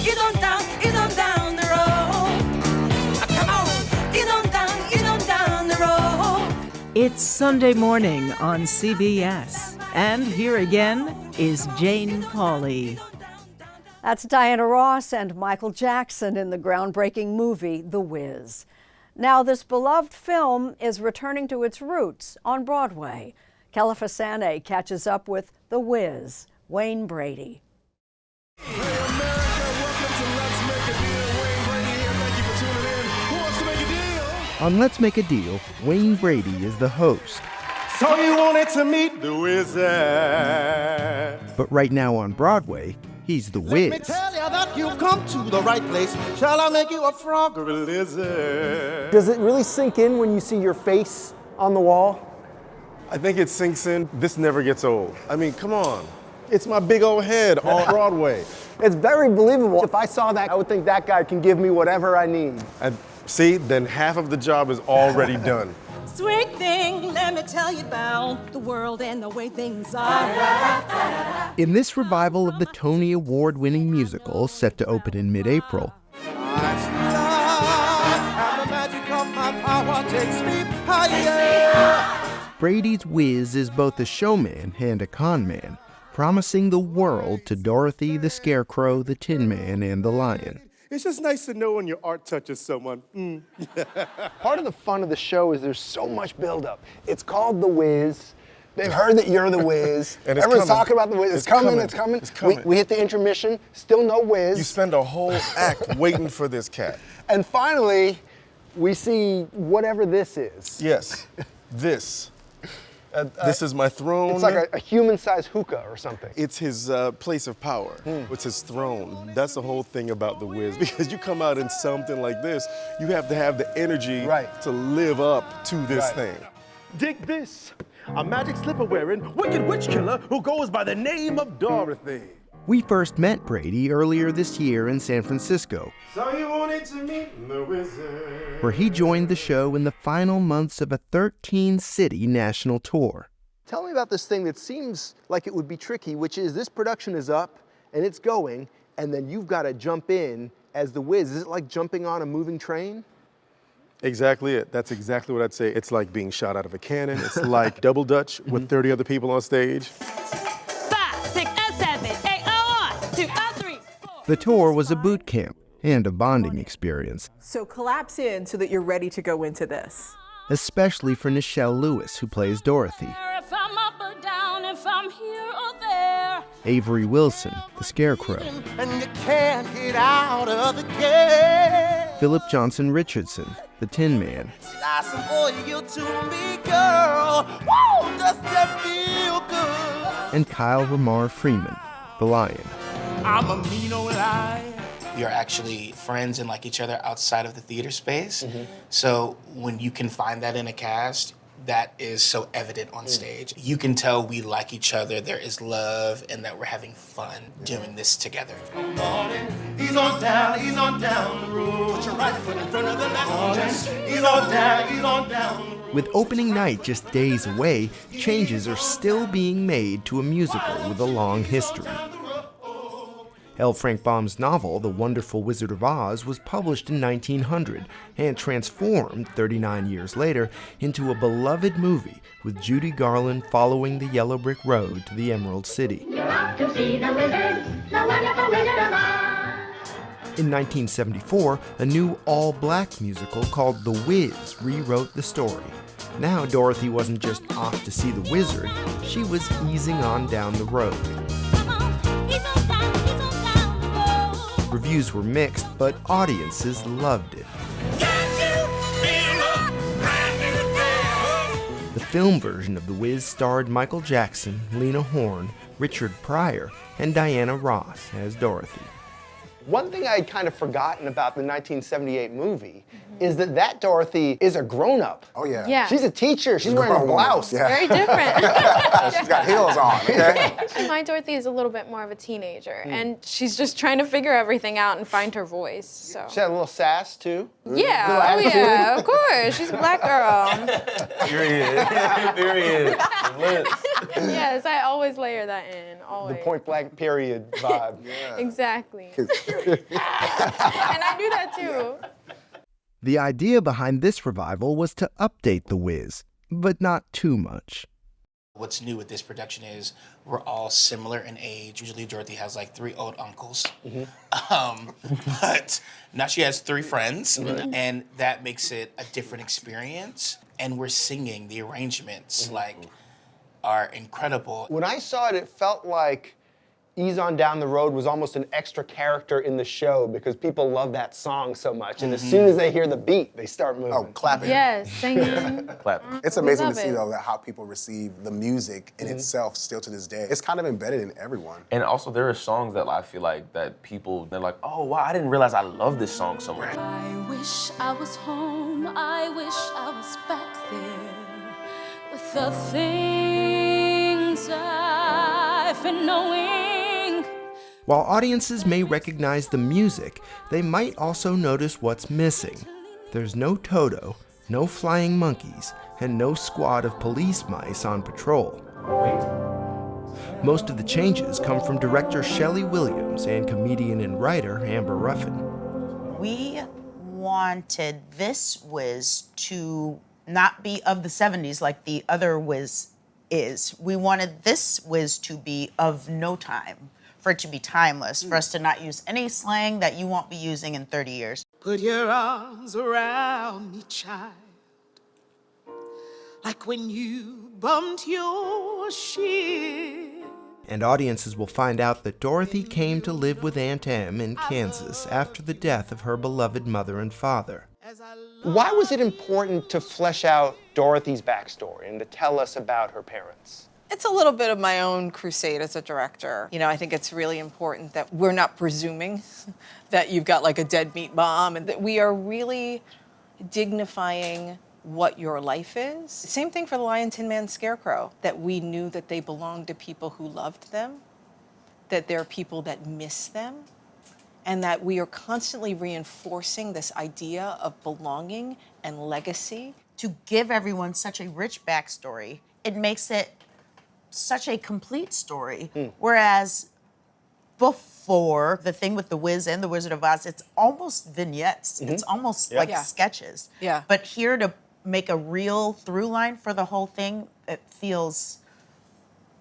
ease on down the road. Come on, ease on down the road. It's Sunday morning on CBS. And here again is Jane Pauley. That's Diana Ross and Michael Jackson in the groundbreaking movie The Wiz. Now, this beloved film is returning to its roots on Broadway. Kelefa Sanneh catches up with The Wiz, Wayne Brady. Hey America, welcome to Let's Make a Deal. Wayne Brady here. Thank you for tuning in. Who wants to make a deal? On Let's Make a Deal, Wayne Brady is the host. So you wanted to meet the wizard. But right now on Broadway, he's the Wiz. Let me tell you that you've come to the right place. Shall I make you a frog or a lizard? Does it really sink in when you see your face on the wall? I think it sinks in. This never gets old. I mean, come on. It's my big old head on Broadway. It's very believable. If I saw that, I would think that guy can give me whatever I need. And see, then half of the job is already done. Sweet thing, let me tell you about the world and the way things are. In this revival of the Tony Award-winning musical set to open in mid-April, Brady's Wiz is both a showman and a con man, promising the world to Dorothy, the Scarecrow, the Tin Man, and the Lion. It's just nice to know when your art touches someone. Part of the fun of the show is there's so much buildup. It's called The Wiz. They've heard that you're the Wiz. And it's Everyone's coming. talking about the Wiz. It's coming. It's coming. We hit the intermission, still no Wiz. You spend a whole act waiting for this cat. And finally, we see whatever this is. Yes, this. This is my throne. It's like a human-sized hookah or something. It's his place of power. It's his throne. That's the whole thing about the Wiz. Because you come out in something like this, you have to have the energy to live up to this thing. Dig this. A magic slipper-wearing wicked witch killer who goes by the name of Dorothy. We first met Brady earlier this year in San Francisco, So you wanted to meet the wizard. where he joined the show in the final months of a 13-city national tour. Tell me about this thing that seems like it would be tricky, which is this production is up and it's going, and then you've got to jump in as the Wiz. Is it like jumping on a moving train? Exactly it. That's exactly what I'd say. It's like being shot out of a cannon. It's like double dutch with 30 other people on stage. 5, 6, and 7, 8, 1, 2, 3, 4. The tour was a boot camp and a bonding experience, So collapse in so that you're ready to go into this. especially for Schele Lewis, who plays Dorothy, If I'm up or down, if I'm here or there. Avery Wilson, the Scarecrow, And you can't get out of the game. Philip Johnson Richardson, the Tin Man, Listen, boy, you to me, girl. Woo, does that feel good? and Kyle Ramar Freeman, the Lion. I'm a mean old liar. You're actually friends and like each other outside of the theater space. So when you can find that in a cast, that is so evident on stage. You can tell we like each other, there is love, and that we're having fun doing this together. He's on down the road. Put your right foot in front of the left. He's on down the road. With opening night just days away, changes are still being made to a musical with a long history. L. Frank Baum's novel, The Wonderful Wizard of Oz, was published in 1900 and transformed 39 years later into a beloved movie with Judy Garland following the yellow brick road to the Emerald City. You're off to see the wizard, the wonderful Wizard of Oz. In 1974, a new all-black musical called The Wiz rewrote the story. Now Dorothy wasn't just off to see the wizard, she was easing on down the road. Reviews were mixed, but audiences loved it. The film version of The Wiz starred Michael Jackson, Lena Horne, Richard Pryor, and Diana Ross as Dorothy. One thing I had kind of forgotten about the 1978 movie is that Dorothy is a grown-up. Oh, yeah. Yeah. She's a teacher. She's wearing a grown woman. blouse. Yeah. Very different. She's got heels on, okay? My Dorothy is a little bit more of a teenager, and she's just trying to figure everything out and find her voice. So. She had a little sass, too. Yeah, oh yeah, of course. She's a black girl. Here he is. There he is. Yes, I always layer that in, always. The point-blank period vibe. Exactly. And I do that too. The idea behind this revival was to update The Wiz, but not too much. What's new with this production is we're all similar in age. Usually Dorothy has like 3 old uncles. But now she has 3 friends, and that makes it a different experience. And we're singing, the arrangements are incredible. When I saw it, it felt like Ease On Down the Road was almost an extra character in the show because people love that song so much. And as soon as they hear the beat, they start moving. Oh, clapping. Yes, singing. Clapping. It's amazing to love see, it. though, that how people receive the music in itself still to this day. It's kind of embedded in everyone. And also, there are songs that I feel like that people, they're like, oh, wow, I didn't realize I love this song so much. I wish I was home, I wish I was back there with the things I've been knowing. While audiences may recognize the music, they might also notice what's missing. There's no Toto, no flying monkeys, and no squad of police mice on patrol. Most of the changes come from director Schele Williams and comedian and writer Amber Ruffin. We wanted this Wiz to not be of the 70s like the other Wiz is. We wanted this Wiz to be of no time, for it to be timeless, for us to not use any slang that you won't be using in 30 years. Put your arms around me, child, like when you bumped your shit. And audiences will find out that Dorothy came to live with Aunt Em in Kansas after the death of her beloved mother and father. Why was it important to flesh out Dorothy's backstory and to tell us about her parents? It's a little bit of my own crusade as a director. You know, I think it's really important that we're not presuming that you've got like a deadbeat mom, and that we are really dignifying what your life is. Same thing for the Lion, Tin Man, Scarecrow, that we knew that they belonged to people who loved them, that there are people that miss them, and that we are constantly reinforcing this idea of belonging and legacy. To give everyone such a rich backstory, it makes it such a complete story. Whereas before, the thing with The Wiz and The Wizard of Oz, it's almost vignettes. It's almost like sketches. Yeah. But here to make a real through line for the whole thing, it feels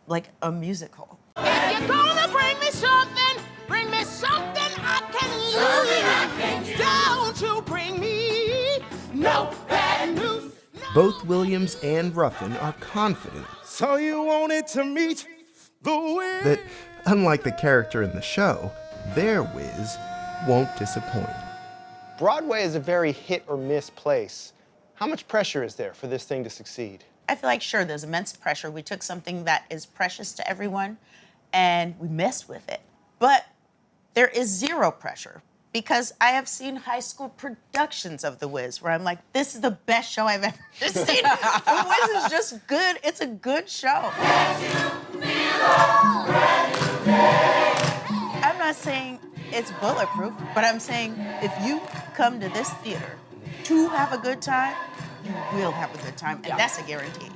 like a musical. If you're gonna bring me something I can use. Don't you bring me no bad news. Both Williams and Ruffin are confident So you wanted to meet the Wiz? that, unlike the character in the show, their Wiz won't disappoint. Broadway is a very hit or miss place. How much pressure is there for this thing to succeed? I feel like, sure, there's immense pressure. We took something that is precious to everyone and we messed with it. But there is zero pressure, because I have seen high school productions of The Wiz where I'm like, this is the best show I've ever seen. The Wiz is just good. It's a good show. I'm not saying it's bulletproof, but I'm saying if you come to this theater to have a good time, you will have a good time, and that's a guarantee.